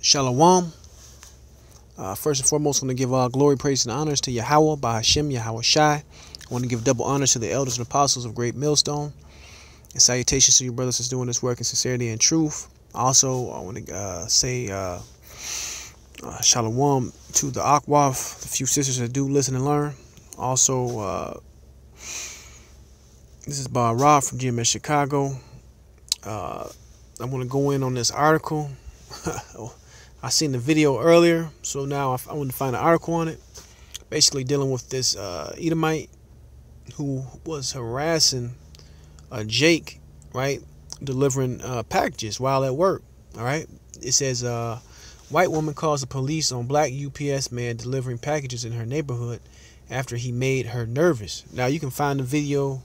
Shalom. First and foremost, I want to give all glory, praise, and honors to Yahweh, by Hashem, Yahweh Shai. I want to give double honors to the elders and apostles of Great Millstone. And salutations to you brothers that's doing this work in sincerity and truth. Also, I want to say shalom to the Akwaf, the few sisters that do listen and learn. Also, this is Bob Rob from GMS Chicago. I want to go in on this article. I seen the video earlier, so now I want to find an article on it. Basically dealing with this Edomite who was harassing Jake, right? Delivering packages while at work, all right? It says, white woman calls the police on black UPS man delivering packages in her neighborhood after he made her nervous. Now, you can find the video.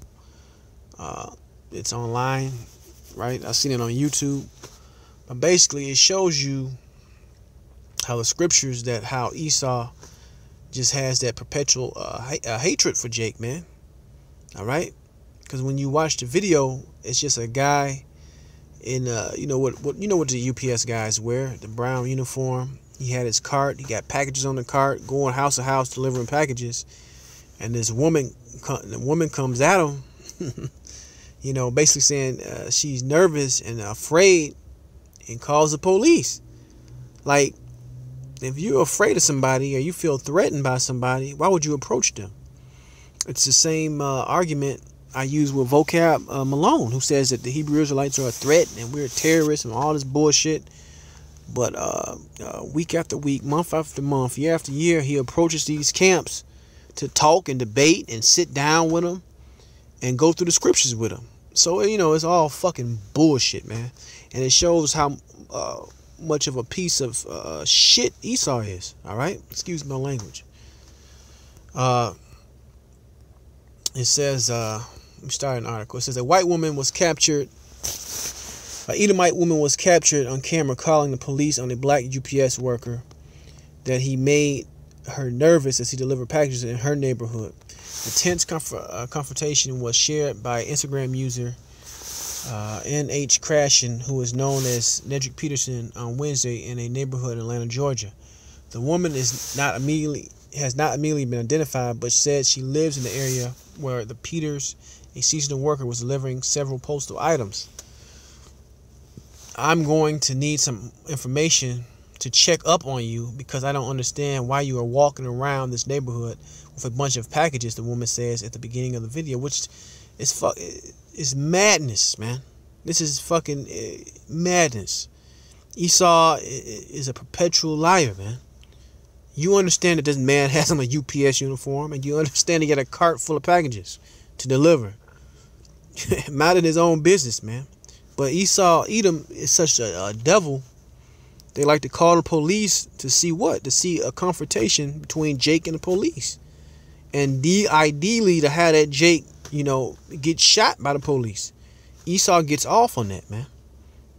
It's online, right? I've seen it on YouTube. But basically, it shows you how the scriptures, that how Esau just has that perpetual hatred for Jake, man. All right? Because when you watch the video, it's just a guy in you know what the UPS guys wear, the brown uniform. He had his cart. He got packages on the cart, going house to house delivering packages. And this woman, comes at him, basically saying she's nervous and afraid, and calls the police. Like, if you're afraid of somebody or you feel threatened by somebody, why would you approach them? It's the same argument I use with Vocab Malone, who says that the Hebrew Israelites are a threat and we're terrorists and all this bullshit. But week after week, month after month, year after year, he approaches these camps to talk and debate and sit down with them and go through the scriptures with them. So, it's all fucking bullshit, man. And it shows how much of a piece of shit Esau is. All right? Excuse my language. It says, let me start an article. It says a white woman was captured. An Edomite woman was captured on camera calling the police on a black UPS worker that he made her nervous as he delivered packages in her neighborhood. The tense confrontation was shared by Instagram user NH Crashin, who is known as Nedrick Peterson, on Wednesday in a neighborhood in Atlanta, Georgia. The woman has not immediately been identified, but said she lives in the area where the Peters, a seasonal worker, was delivering several postal items. I'm going to need some information to check up on you because I don't understand why you are walking around this neighborhood with a bunch of packages, the woman says at the beginning of the video, which is madness, man. This is fucking madness. Esau is a perpetual liar, man. You understand that this man has on a UPS uniform, and you understand he got a cart full of packages to deliver. Minding his own business, man. But Edom is such a devil. They like to call the police to see what? To see a confrontation between Jake and the police. And ideally to have that Jake, get shot by the police. Esau gets off on that, man.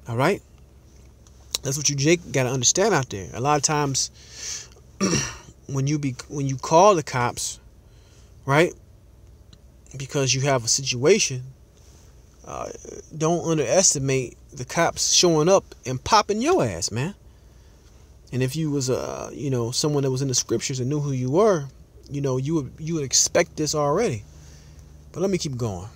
All right? That's what Jake got to understand out there. A lot of times when you call the cops, right? Because you have a situation, don't underestimate the cops showing up and popping your ass, man. And if you was someone that was in the scriptures and knew who you were, you would expect this already. But let me keep going.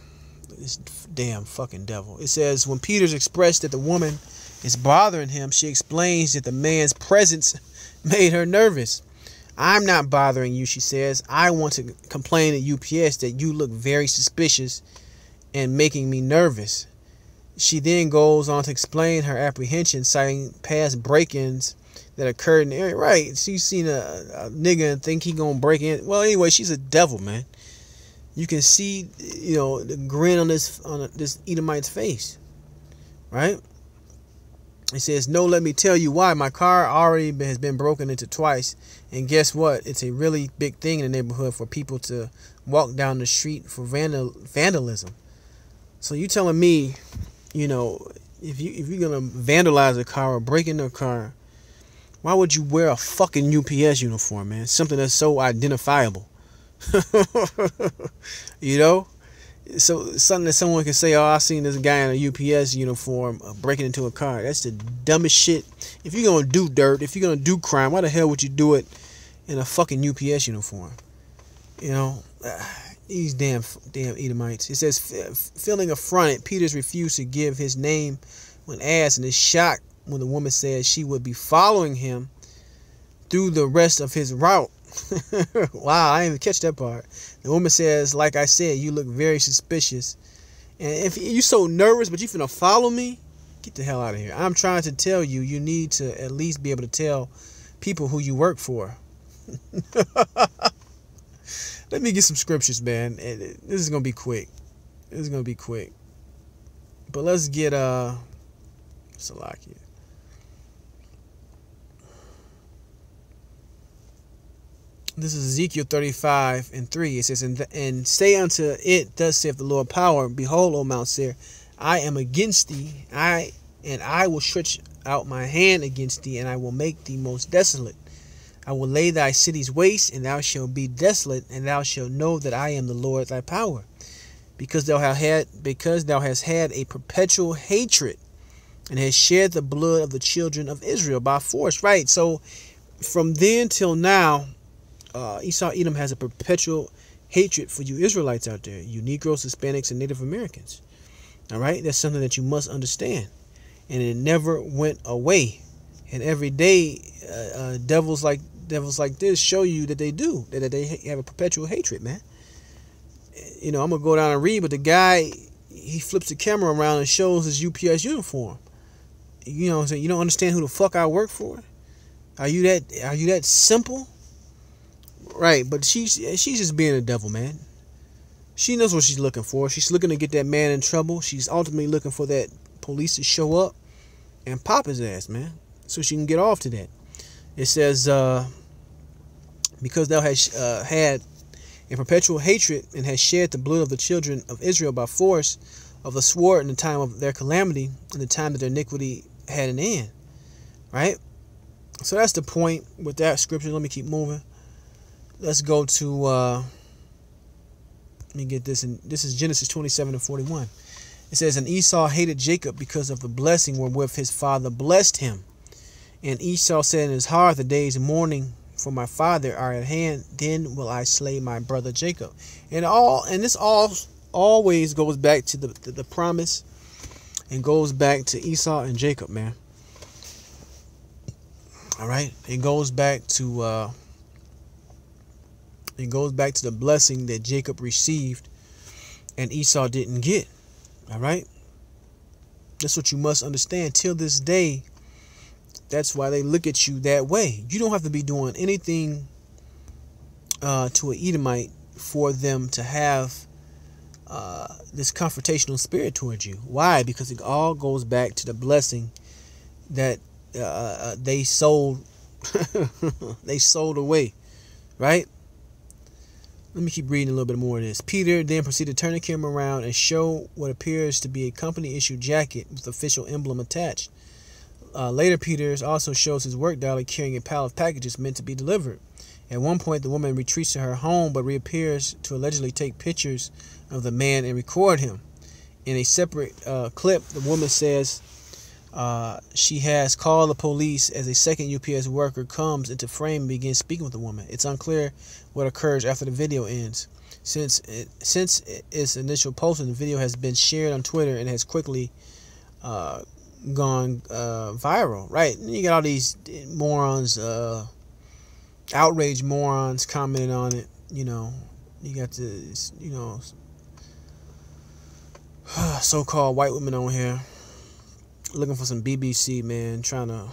This damn fucking devil. It says, when Peters expressed that the woman is bothering him, she explains that the man's presence made her nervous. I'm not bothering you, she says. I want to complain at UPS that you look very suspicious and making me nervous. She then goes on to explain her apprehension, citing past break-ins that occurred in the area. Right, she's seen a nigga and think he gonna break in. Well, anyway, she's a devil, man. You can see, the grin on this Edomite's face, right? It says, no, let me tell you why. My car already has been broken into twice. And guess what? It's a really big thing in the neighborhood for people to walk down the street for vandalism. So you telling me, if you're going to vandalize a car or break into a car, why would you wear a fucking UPS uniform, man? Something that's so identifiable. So something that someone can say, oh, I seen this guy in a UPS uniform breaking into a car. That's the dumbest shit. If you're going to do dirt, if you're going to do crime, why the hell would you do it in a fucking UPS uniform? You know, these damn Edomites. It says, feeling affronted, Peter's refused to give his name when asked, and is shocked when the woman says she would be following him through the rest of his route. Wow, I didn't even catch that part. The woman says, like I said, you look very suspicious. And if you're so nervous, but you finna follow me, get the hell out of here. I'm trying to tell you, you need to at least be able to tell people who you work for. Let me get some scriptures, man. This is going to be quick. This is going to be quick. But let's get Salakia. This is Ezekiel 35:3. It says, and say unto it, thus saith the Lord power, behold, O Mount Seir, I am against thee, I will stretch out my hand against thee, and I will make thee most desolate. I will lay thy cities waste, and thou shalt be desolate, and thou shalt know that I am the Lord thy power. Because thou hast had a perpetual hatred, and hast shed the blood of the children of Israel by force. Right, so from then till now, Esau Edom has a perpetual hatred for you Israelites out there, you Negroes, Hispanics, and Native Americans. All right, that's something that you must understand, and it never went away. And every day, devils like this show you that they do, that they have a perpetual hatred, man. You know, I'm gonna go down and read, but the guy, he flips the camera around and shows his UPS uniform. You know, so you don't understand who the fuck I work for. Are you that simple? Right, but she's just being a devil, man. She knows what she's looking for. She's looking to get that man in trouble. She's ultimately looking for that police to show up and pop his ass, man, so she can get off to that. It says, because thou hast had a perpetual hatred and hast shed the blood of the children of Israel by force of the sword in the time of their calamity, in the time that their iniquity had an end. Right? So that's the point with that scripture. Let me keep moving. Let's go to, let me get this. This is Genesis 27:41. It says, and Esau hated Jacob because of the blessing wherewith his father blessed him. And Esau said in his heart, the days of mourning for my father are at hand, then will I slay my brother Jacob. And this always goes back to the promise, and goes back to Esau and Jacob, man. All right, it goes back to the blessing that Jacob received and Esau didn't get. All right, that's what you must understand. Till this day, that's why they look at you that way. You don't have to be doing anything to an Edomite for them to have this confrontational spirit towards you. Why? Because it all goes back to the blessing that they sold they sold away. Right? Let me keep reading a little bit more of this. Peter then proceeded to turn the camera around and show what appears to be a company issued jacket with official emblem attached. Later, Peter also shows his work dolly carrying a pile of packages meant to be delivered. At one point, the woman retreats to her home but reappears to allegedly take pictures of the man and record him. In a separate clip, the woman says she has called the police as a second UPS worker comes into frame and begins speaking with the woman. It's unclear what occurs after the video ends. Since its initial posting, the video has been shared on Twitter and has quickly gone viral. Right? And you got all these morons, outraged morons commenting on it. You know, you got this, you know, so-called white women on here looking for some BBC, man, trying to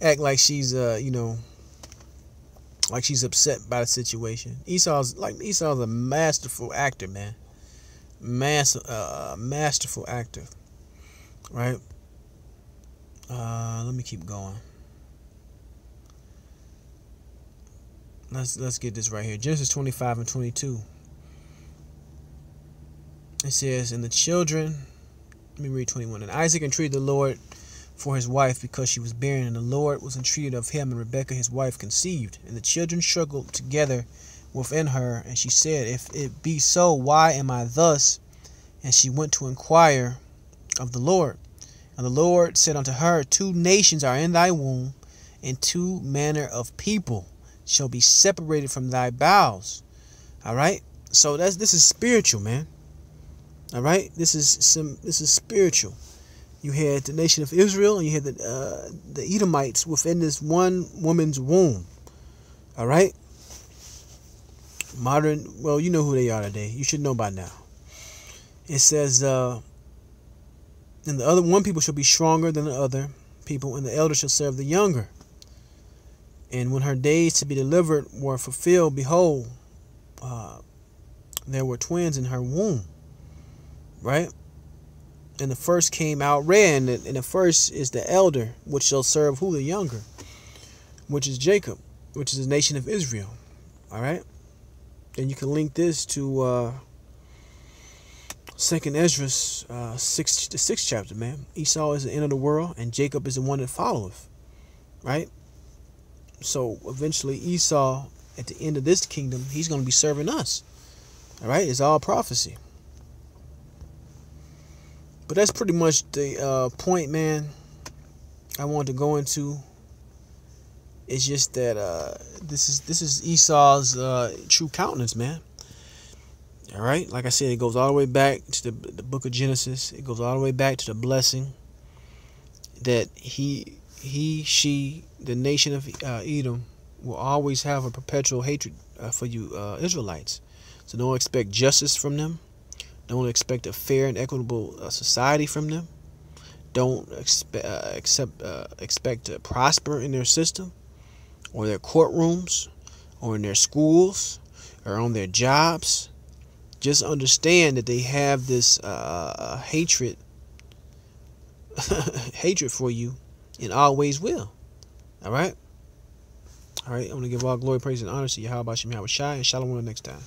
act like she's you know, like she's upset by the situation. Esau's a masterful actor, man. Masterful actor. Right? Let me keep going. Let's get this right here. Genesis 25:22. It says, and the children, let me read 21. And Isaac entreated the Lord for his wife because she was barren, and the Lord was entreated of him, and Rebekah his wife conceived. And the children struggled together within her, and she said, if it be so, why am I thus? And she went to inquire of the Lord. And the Lord said unto her, 2 nations are in thy womb, and 2 manner of people shall be separated from thy bowels. All right. So this is spiritual, man. All right. This is spiritual. You had the nation of Israel, and you had the Edomites within this one woman's womb. All right. Well, you know who they are today. You should know by now. It says, and the other one people shall be stronger than the other people, and the elder shall serve the younger. And when her days to be delivered were fulfilled, behold, there were twins in her womb. Right? And the first came out red, and the first is the elder, which shall serve who? The younger, which is Jacob, which is the nation of Israel. All right? And you can link this to 2nd Ezra, the 6th chapter, man. Esau is the end of the world, and Jacob is the one that followeth. Right? So eventually Esau, at the end of this kingdom, he's going to be serving us. All right? It's all prophecy. But that's pretty much the point, man, I wanted to go into. It's just that this is Esau's true countenance, man. All right? Like I said, it goes all the way back to the book of Genesis. It goes all the way back to the blessing that she, the nation of Edom, will always have a perpetual hatred for you Israelites. So don't expect justice from them. Don't expect a fair and equitable society from them. Don't expect to prosper in their system, or their courtrooms, or in their schools, or on their jobs. Just understand that they have this hatred for you, and always will. All right? All right, I'm going to give all glory, praise, and honor to Yahweh Shem Yahweh Shai, and Shalom until next time.